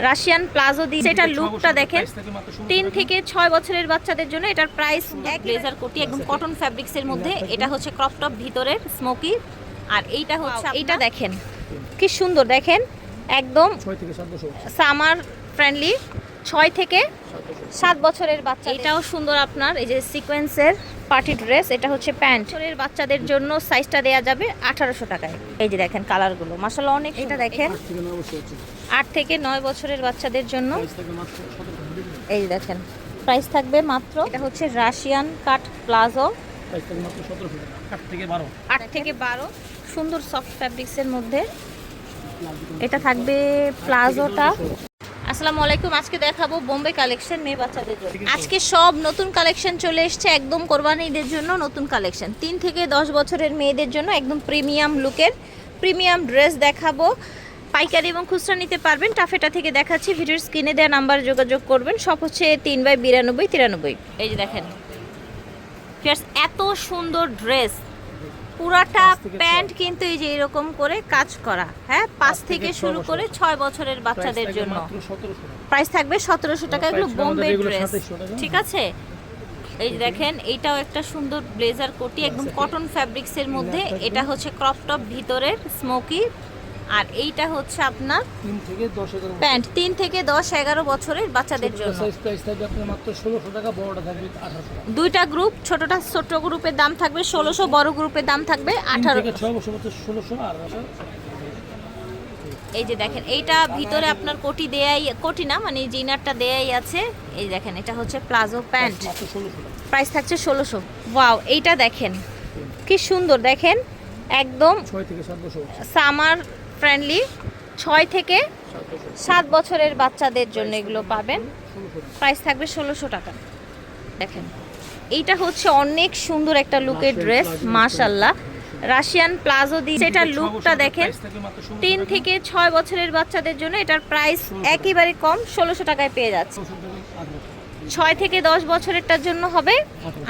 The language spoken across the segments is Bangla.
রাশিয়ান প্লাজো দিয়ে এটার লুকটা দেখেন। 3 থেকে 6 বছরের বাচ্চাদের জন্য এটার প্রাইস ব্লেজার কোটি একদম কটন ফ্যাব্রিক্সের মধ্যে। এটা হচ্ছে ক্রপ টপ ভিতরের স্মোকি, আর এইটা হচ্ছে এইটা দেখেন কি সুন্দর, দেখেন একদম সামার ফ্রেন্ডলি। 6 থেকে 7 বছরের বাচ্চা, এটাও সুন্দর আপনার এই যে সিকোয়েন্সের পার্টি ড্রেস। এটা হচ্ছে প্যান্ট বছরের বাচ্চাদের জন্য, সাইজটা দেয়া যাবে 1800 টাকায়। এই যে দেখেন কালারগুলো মাশাআল্লাহ অনেক, এটা দেখেন 8 থেকে 9 বছরের বাচ্চাদের জন্য। এই যে দেখেন প্রাইস থাকবে মাত্র, এটা হচ্ছে রাশিয়ান কাট প্লাজো, 8 থেকে 12 সুন্দর সফট ফ্যাব্রিক্সের মধ্যে। এটা থাকবে প্লাজোটা। আসসালামু আলাইকুম, আজকে দেখাবো বোম্বে কালেকশন মেয়ে বাচ্চাদের জন্য। আজকে সব নতুন কালেকশন চলে এসেছে একদম কোরবানি ঈদের জন্য। নতুন কালেকশন 3 থেকে 10 বছরের মেয়েদের জন্য একদম প্রিমিয়াম লুকের প্রিমিয়াম ড্রেস দেখাবো। পাইকারি এবং খুচরা নিতে পারবেন। টাফেটা থেকে দেখাচ্ছি, ভিডিওর স্ক্রিনে দেওয়া নাম্বার যোগাযোগ করবেন। সব হচ্ছে 3/92-93। এই যে দেখেন এত সুন্দর ড্রেস, পুরাটা প্যান্ট কিন্তু এই যে এরকম করে কাজ করা। হ্যাঁ, 5 থেকে শুরু করে 6 বছরের বাচ্চাদের জন্য প্রাইস থাকবে 1700 টাকা। এগুলো বোম্বে ড্রেস, ঠিক আছে। এই যে দেখেন এইটাও একটা সুন্দর ব্লেজার কোটি একদম কটন ফ্যাব্রিক্সের মধ্যে। এটা হচ্ছে ক্রপ টপ ভিতরের স্মোকি, আর এইটা হচ্ছে আপনার প্যান্ট 3 থেকে 10-11 বছরের বাচ্চাদের জন্য। দুইটা গ্রুপ, ছোট গ্রুপের দাম থাকবে 1600, বড় গ্রুপের দাম থাকবে 1800। এই যে দেখেন এইটা ভিতরে আপনার কোটি দেয়াই, কোটি না মানে জিনারটা দেয়াই আছে। এই দেখেন এটা হচ্ছে প্লাজো প্যান্ট, প্রাইস থাকছে 1600। ওয়াও, এইটা দেখেন কি সুন্দর, দেখেন একদম সামার ফ্রেন্ডলি। 6 থেকে 7 বছরের বাচ্চাদের জন্য এগুলো পাবেন। প্রাইস থাকবে 1600 টাকা। দেখেন এইটা হচ্ছে অনেক সুন্দর একটা লুকের ড্রেস মাশাআল্লাহ, রাশিয়ান প্লাজো দিয়ে। এটার লুকটা দেখেন। 3 থেকে 6 বছরের বাচ্চাদের জন্য এটার প্রাইস একেবারে কম, 1600 টাকায় পেয়ে যাচ্ছে। 6 থেকে 10 বছরেরটার জন্য হবে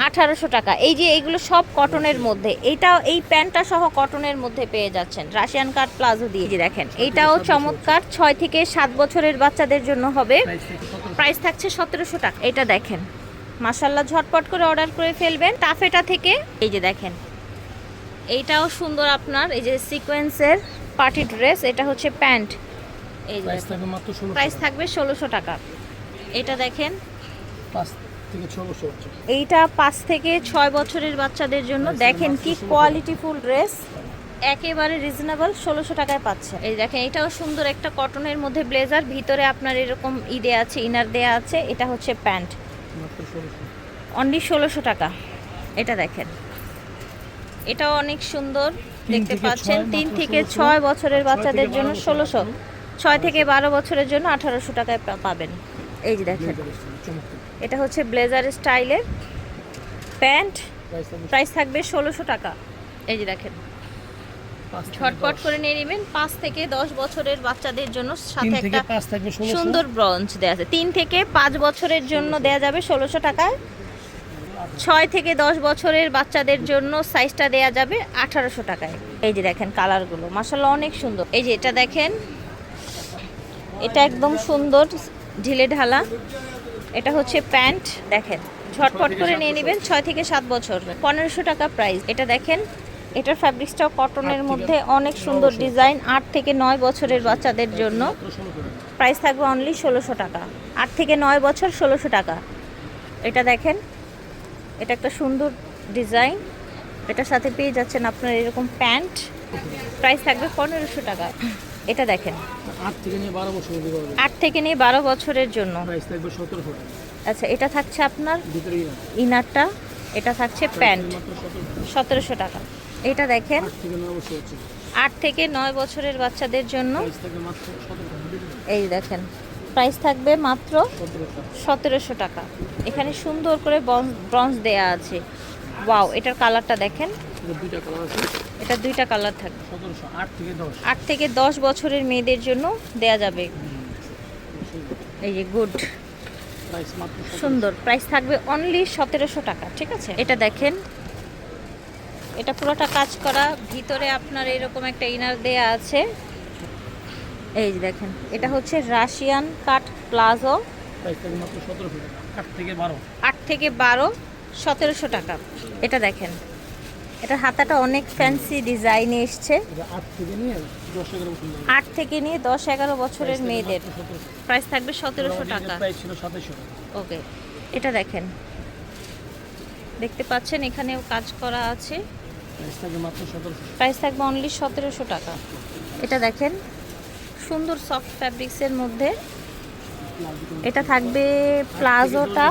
1800 টাকা। এই যে এইগুলো সব কটনের মধ্যে, এইটাও এই প্যান্টটা সহ কটনের মধ্যে পেয়ে যাচ্ছেন রাশিয়ান কাট প্লাজো দিয়ে। যে দেখেন এইটাও চমৎকার, 6 থেকে 7 বছরের বাচ্চাদের জন্য হবে। প্রাইস থাকছে 1700 টাকা। এটা দেখেন মাশাআল্লাহ, ঝটপট করে অর্ডার করে ফেলবেন টাফেটা থেকে। এই যে দেখেন এইটাও সুন্দর আপনার এই যে সিকোয়েন্সের পার্টি ড্রেস। এটা হচ্ছে প্যান্ট। এই যে প্রাইস থাকবে 1600 টাকা। এটা দেখেন এইটা 5 থেকে 6 বছরের বাচ্চাদের জন্য। দেখেন কি কোয়ালিটিফুল ড্রেস, একেবারে রিজনেবল, 1600 টাকায় পাচ্ছে। এই দেখেন এটাও সুন্দর একটা কটনের মধ্যে ব্লেজার, ভিতরে আপনার এরকম দেয়া আছে, ইনার দেয়া আছে। এটা হচ্ছে প্যান্ট, অনলি 1600 টাকা। এটা দেখেন এটাও অনেক সুন্দর দেখতে পাচ্ছেন। 3 থেকে 6 বছরের বাচ্চাদের জন্য 1600, 6 থেকে 12 বছরের জন্য 1800 টাকায় পাবেন। এই যে দেখেন এটা হচ্ছে ব্লেজার স্টাইলের প্যান্ট, প্রাইস থাকবে 1600 টাকা। এই যে দেখেন ঝটপট করে নিয়ে নেবেন। 5 থেকে 10 বছরের বাচ্চাদের জন্য সাথে একটা সুন্দর ব্রঞ্জ দেওয়া আছে। 3 থেকে 5 বছরের জন্য দেয়া যাবে 1600 টাকায়। 6 থেকে 10 বছরের বাচ্চাদের জন্য সাইজটা দেয়া যাবে 1800 টাকায়। এই যে দেখেন কালারগুলো মাশাআল্লাহ অনেক সুন্দর। এই যে এটা দেখেন, এটা একদম সুন্দর ঢিলে ঢালা। এটা হচ্ছে প্যান্ট, দেখেন ঝটপট করে নিয়ে নেবেন। 6 থেকে 7 বছর, 1500 টাকা প্রাইস। এটা দেখেন এটার ফ্যাব্রিক্সটাও কটনের মধ্যে, অনেক সুন্দর ডিজাইন। 8 থেকে 9 বছরের বাচ্চাদের জন্য প্রাইস থাকবে অনলি 1600 টাকা। 8 থেকে 9 বছর 1600 টাকা। এটা দেখেন এটা একটা সুন্দর ডিজাইন, এটার সাথে পেয়ে যাচ্ছেন আপনার এরকম প্যান্ট, প্রাইস থাকবে 1500 টাকা। এটা দেখেন 8 থেকে নিয়ে 12 বছরের জন্য প্রাইস থাকবে 1700 টাকা। আচ্ছা, এটা থাকছে আপনার ইনারটা, এটা থাকছে প্যান্ট, 1700 টাকা। এটা দেখেন 8 থেকে 9 বছরের বাচ্চাদের জন্য। এই দেখেন প্রাইস থাকবে মাত্র 1700 টাকা। এখানে সুন্দর করে ব্রঞ্জ দেয়া আছে। ওয়াও, এটার কালারটা দেখেন, এটা দুইটা কালার থাকবে। 8 থেকে 10 বছরের মেয়েদের জন্য দেয়া যাবে। এই যে গুড, সুন্দর, প্রাইস থাকবে অনলি 1700 টাকা। ঠিক আছে, এটা দেখেন এটা পুরোটা কাজ করা, ভিতরে আপনার এরকম একটা ইনার দেয়া আছে। এই যে দেখেন, এটা হচ্ছে রাশিয়ান কাট প্লাজো, প্রাইস থাকবে মাত্র 1700 টাকা। 8 থেকে 12। 8 থেকে 12, 1700 টাকা। এটা দেখেন, এটা হাতাটা অনেক ফ্যান্সি ডিজাইনে এসছে। এটা 8 থেকে নিয়ে 10-11 বছর। 8 থেকে নিয়ে 10-11 বছরের মেয়েদের প্রাইস থাকবে 1700 টাকা। প্রাইস ছিল 2700 টাকা। ওকে, এটা দেখেন, দেখতে পাচ্ছেন এখানেও কাজ করা আছে। প্রাইস থাকবে মাত্র 1700। প্রাইস থাকবে অনলি 1700 টাকা। এটা দেখেন, সুন্দর সফট ফ্যাব্রিক্সের মধ্যে। এটা থাকবে প্লাজোটা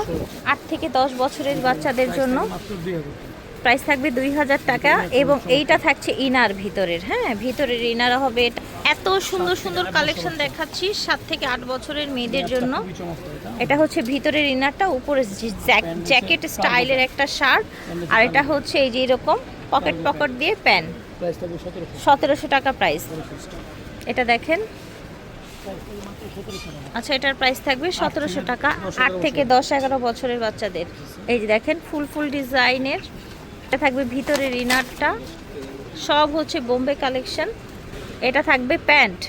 8 থেকে 10 বছরের বাচ্চাদের জন্য। মাত্র 2000 টাকা। প্রাইস থাকবে 2000 টাকা। এবং এইটা থাকছে ইনার ভিতরের, হ্যাঁ ভিতরের ইনার হবে। এত সুন্দর সুন্দর কালেকশন দেখাচ্ছি 7 থেকে 8 বছরের মেয়েদের জন্য। খুবই চমৎকার এটা। এটা হচ্ছে ভিতরের ইনারটা, উপরে জ্যাকেট স্টাইলের একটা শার্ট, আর এটা হচ্ছে এই যে এরকম পকেট দিয়ে প্যান্ট। প্রাইস থাকবে 1700। 1700 টাকা প্রাইস। 1700 টাকা। এটা দেখেন, প্রাইস থাকবে মাত্র 1700 টাকা। আচ্ছা এটার প্রাইস থাকবে 1700 টাকা 8 থেকে 10-11 বছরের বাচ্চাদের। এই যে দেখেন, ফুল ডিজাইনের। এটা থাকবে ভিতরের ইনারটা, সব হচ্ছে বোম্বে কালেকশন। এটা থাকবে প্যান্ট,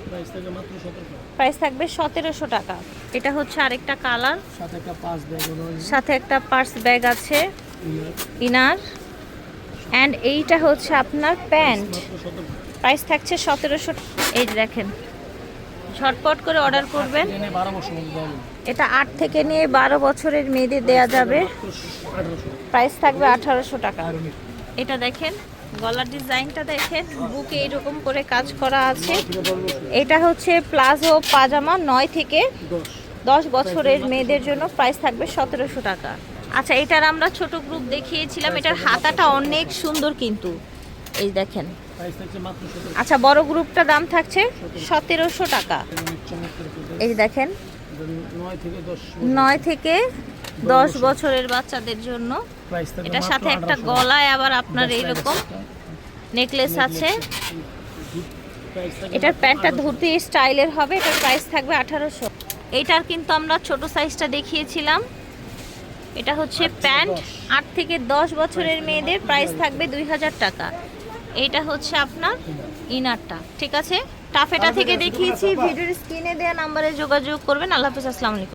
প্রাইস থাকবে মাত্র 1700 টাকা। প্রাইস থাকবে 1700 টাকা। এটা হচ্ছে আরেকটা কালার, সাথে একটা পাঁচ ব্যাগ রয়েছে। সাথে একটা পার্স ব্যাগ আছে, ইনার। অ্যান্ড এইটা হচ্ছে আপনার প্যান্ট, মাত্র 1700। প্রাইস থাকছে 1700। এই যে দেখেন, ঝটপট করে অর্ডার করবেন। এনে 12 বছর মধ্যে দেওয়া যাবে। এটা 8 থেকে নিয়ে 12 বছরের মেয়েদের দেয়া যাবে। মাত্র 1800 টাকা। প্রাইস থাকবে 1800 টাকা। আর অনেক। এটা দেখেন, গলার ডিজাইনটা দেখেন, বুকে এরকম করে কাজ করা আছে। থেকে 10 বছর। এটা হচ্ছে প্লাজো পাজামা 9 থেকে 10। 10 বছরের মেয়েদের জন্য। প্রাইস থাকবে 1700 টাকা। আচ্ছা, এটার আমরা ছোট গ্রুপ দেখিয়েছিলাম। এটার হাতাটা অনেক সুন্দর কিন্তু, এই দেখেন। প্রাইস থাকছে মাত্র 1700। আচ্ছা, বড় গ্রুপটা দাম থাকছে 1700 টাকা। অনেক চমৎকার প্রোডাক্ট। এই দেখেন, 9 থেকে 10। 9 থেকে 10 বছরের বাচ্চাদের জন্য। প্রাইস থাকবে এটার মাত্র সাথে একটা 1800 গলায় আবার আপনার 10 এইরকম টাকা। নেকলেস আছে। প্রাইস থাকবে এটার মাত্র প্যান্টটা 1800 ধুতি স্টাইলের হবে। এটার প্রাইস থাকবে 1800। এইটার কিন্তু আমরা ছোট সাইজটা দেখিয়েছিলাম। এটা হচ্ছে প্যান্ট, 8 থেকে 10 বছরের মেয়েদের। প্রাইস থাকবে 2000 টাকা। এইটা হচ্ছে আপনার ইনারটা, ঠিক আছে। টাফেটা থেকে দেখিয়েছি। ভিডিওর স্ক্রিনে দেওয়া নাম্বারে যোগাযোগ করবেন। আল্লাহ হাফেজ, আসসালামু আলাইকুম।